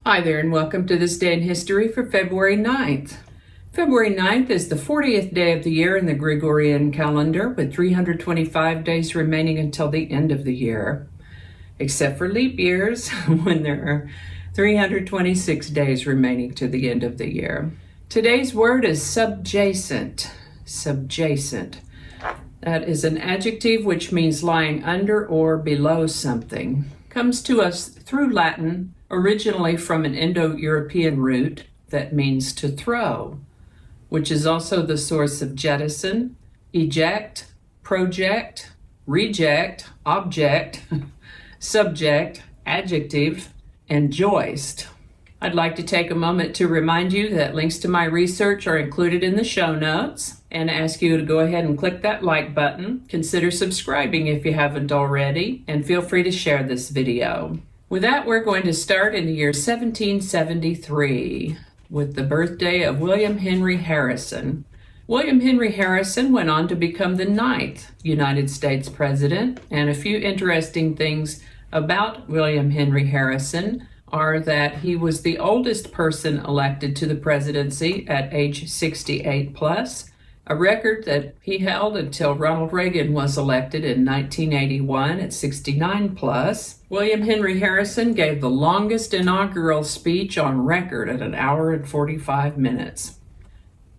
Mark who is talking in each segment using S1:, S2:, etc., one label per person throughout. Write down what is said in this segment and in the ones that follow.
S1: Hi there, and welcome to this day in history for February 9th. February 9th is the 40th day of the year in the Gregorian calendar, with 325 days remaining until the end of the year, except for leap years when there are 326 days remaining to the end of the year. Today's word is subjacent. Subjacent. That is an adjective which means lying under or below something. Comes to us through Latin, originally from an Indo-European root that means to throw, which is also the source of jettison, eject, project, reject, object, subject, adjective, and joist. I'd like to take a moment to remind you that links to my research are included in the show notes and ask you to go ahead and click that like button. Consider subscribing if you haven't already, and feel free to share this video. With that, we're going to start in the year 1773 with the birthday of William Henry Harrison. William Henry Harrison went on to become the 9th United States president, and a few interesting things about William Henry Harrison are that he was the oldest person elected to the presidency at age 68 plus, a record that he held until Ronald Reagan was elected in 1981 at 69 plus. William Henry Harrison gave the longest inaugural speech on record at 1 hour and 45 minutes.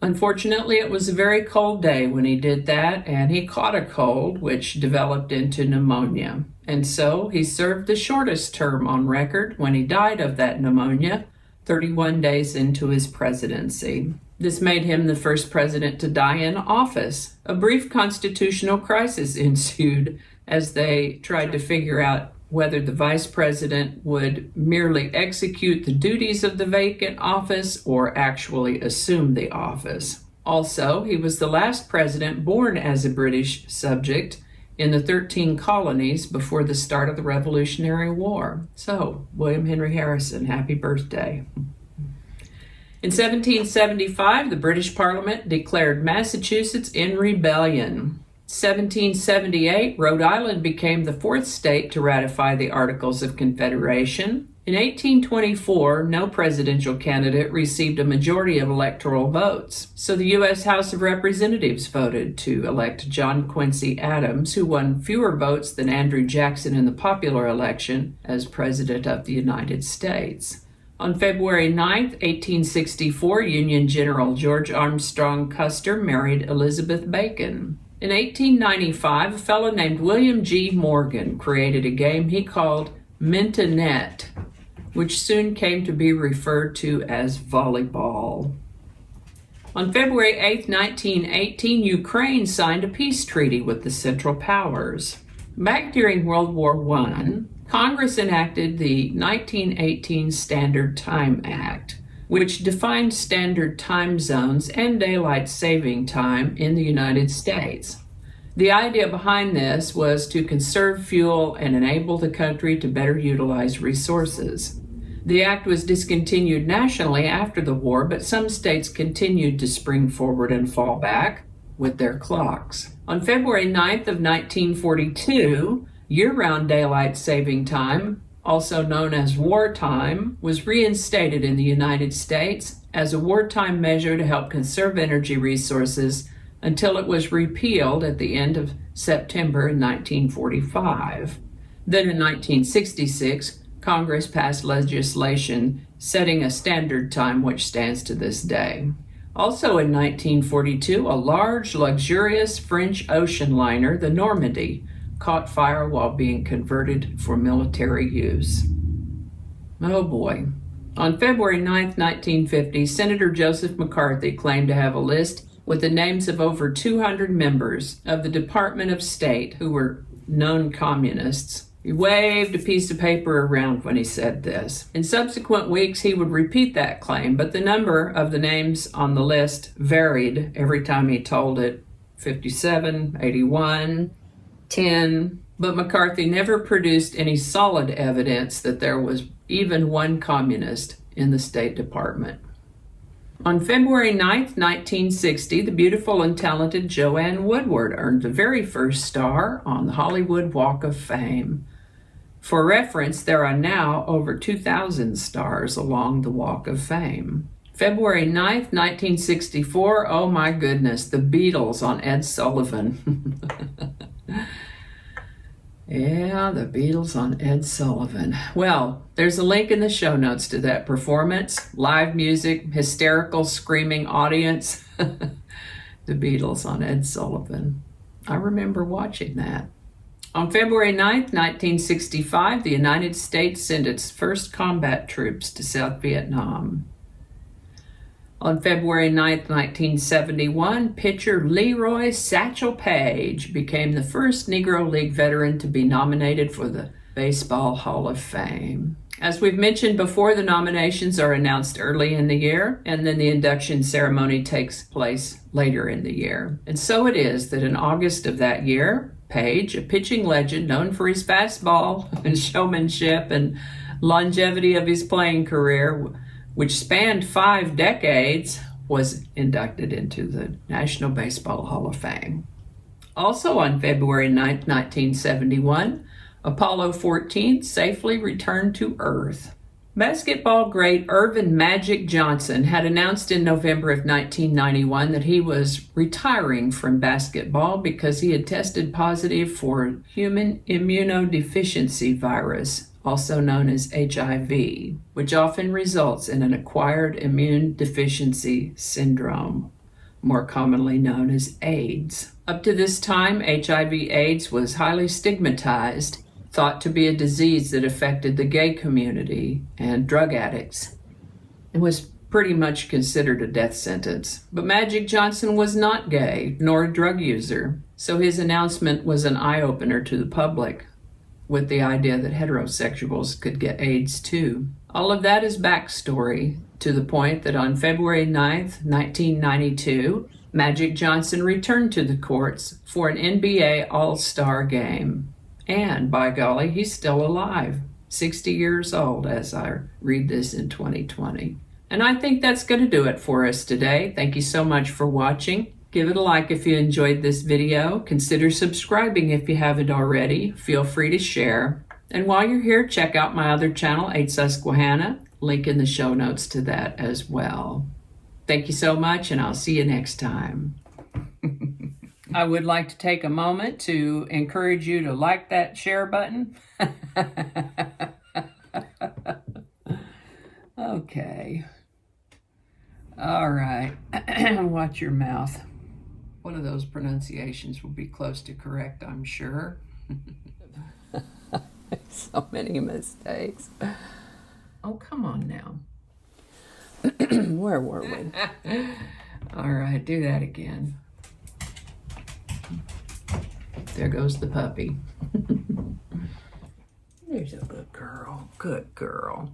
S1: Unfortunately, it was a very cold day when he did that, and he caught a cold, which developed into pneumonia. And so he served the shortest term on record when he died of that pneumonia 31 days into his presidency. This made him the first president to die in office. A brief constitutional crisis ensued as they tried to figure out whether the vice president would merely execute the duties of the vacant office or actually assume the office. Also, he was the last president born as a British subject in the 13 colonies before the start of the Revolutionary War. So, William Henry Harrison, happy birthday. In 1775, the British Parliament declared Massachusetts in rebellion. 1778, Rhode Island became the 4th state to ratify the Articles of Confederation. In 1824, no presidential candidate received a majority of electoral votes, so the U.S. House of Representatives voted to elect John Quincy Adams, who won fewer votes than Andrew Jackson in the popular election, as President of the United States. On February 9, 1864, Union General George Armstrong Custer married Elizabeth Bacon. In 1895, a fellow named William G. Morgan created a game he called Mintonette, which soon came to be referred to as volleyball. On February 8, 1918, Ukraine signed a peace treaty with the Central Powers. Back during World War I, Congress enacted the 1918 Standard Time Act, which defined standard time zones and daylight saving time in the United States. The idea behind this was to conserve fuel and enable the country to better utilize resources. The act was discontinued nationally after the war, but some states continued to spring forward and fall back with their clocks. On February 9th of 1942, year-round daylight saving time, also known as wartime, was reinstated in the United States as a wartime measure to help conserve energy resources until it was repealed at the end of September in 1945. Then in 1966, Congress passed legislation setting a standard time which stands to this day. Also in 1942, a large, luxurious French ocean liner, the Normandy, caught fire while being converted for military use. Oh boy. On February 9, 1950, Senator Joseph McCarthy claimed to have a list with the names of over 200 members of the Department of State who were known communists. He waved a piece of paper around when he said this. In subsequent weeks, he would repeat that claim, but the number of the names on the list varied every time he told it. 57, 81, 10, but McCarthy never produced any solid evidence that there was even one communist in the State Department. On February 9, 1960, the beautiful and talented Joanne Woodward earned the very first star on the Hollywood Walk of Fame. For reference, there are now over 2,000 stars along the Walk of Fame. February 9th, 1964, oh my goodness, the Beatles on Ed Sullivan. Yeah, the Beatles on Ed Sullivan. Well, there's a link in the show notes to that performance. Live music, hysterical, screaming audience. The Beatles on Ed Sullivan. I remember watching that. On February 9th, 1965, the United States sent its first combat troops to South Vietnam. On February 9th, 1971, pitcher Leroy Satchel Paige became the first Negro League veteran to be nominated for the Baseball Hall of Fame. As we've mentioned before, the nominations are announced early in the year, and then the induction ceremony takes place later in the year. And so it is that in August of that year, Paige, a pitching legend known for his fastball and showmanship and longevity of his playing career, which spanned 5 decades, was inducted into the National Baseball Hall of Fame. Also on February 9, 1971, Apollo 14 safely returned to Earth. Basketball great Irvin Magic Johnson had announced in November of 1991 that he was retiring from basketball because he had tested positive for human immunodeficiency virus, also known as HIV, which often results in an acquired immune deficiency syndrome, more commonly known as AIDS. Up to this time, HIV/AIDS was highly stigmatized, thought to be a disease that affected the gay community and drug addicts. It was pretty much considered a death sentence. But Magic Johnson was not gay, nor a drug user, so his announcement was an eye-opener to the public, with the idea that heterosexuals could get AIDS too. All of that is backstory to the point that on February 9th, 1992, Magic Johnson returned to the courts for an NBA All-Star game. And by golly, he's still alive, 60 years old as I read this in 2020. And I think that's going to do it for us today. Thank you so much for watching. Give it a like if you enjoyed this video. Consider subscribing if you haven't already. Feel free to share. And while you're here, check out my other channel, 8 Susquehanna. Link in the show notes to that as well. Thank you so much, and I'll see you next time. I would like to take a moment to encourage you to like that share button. Okay. All right. Watch your mouth. One of those pronunciations will be close to correct, I'm sure. So many mistakes. Oh, come on now. Where were we? All right, do that again. There goes the puppy. There's a good girl. Good girl.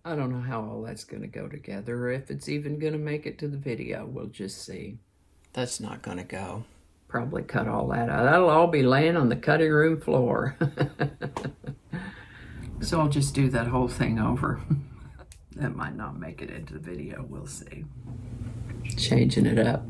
S1: I don't know how all that's going to go together, or if it's even going to make it to the video. We'll just see. That's not going to go. Probably cut all that out. That'll all be laying on the cutting room floor. So I'll just do that whole thing over. That might not make it into the video. We'll see. Changing it up.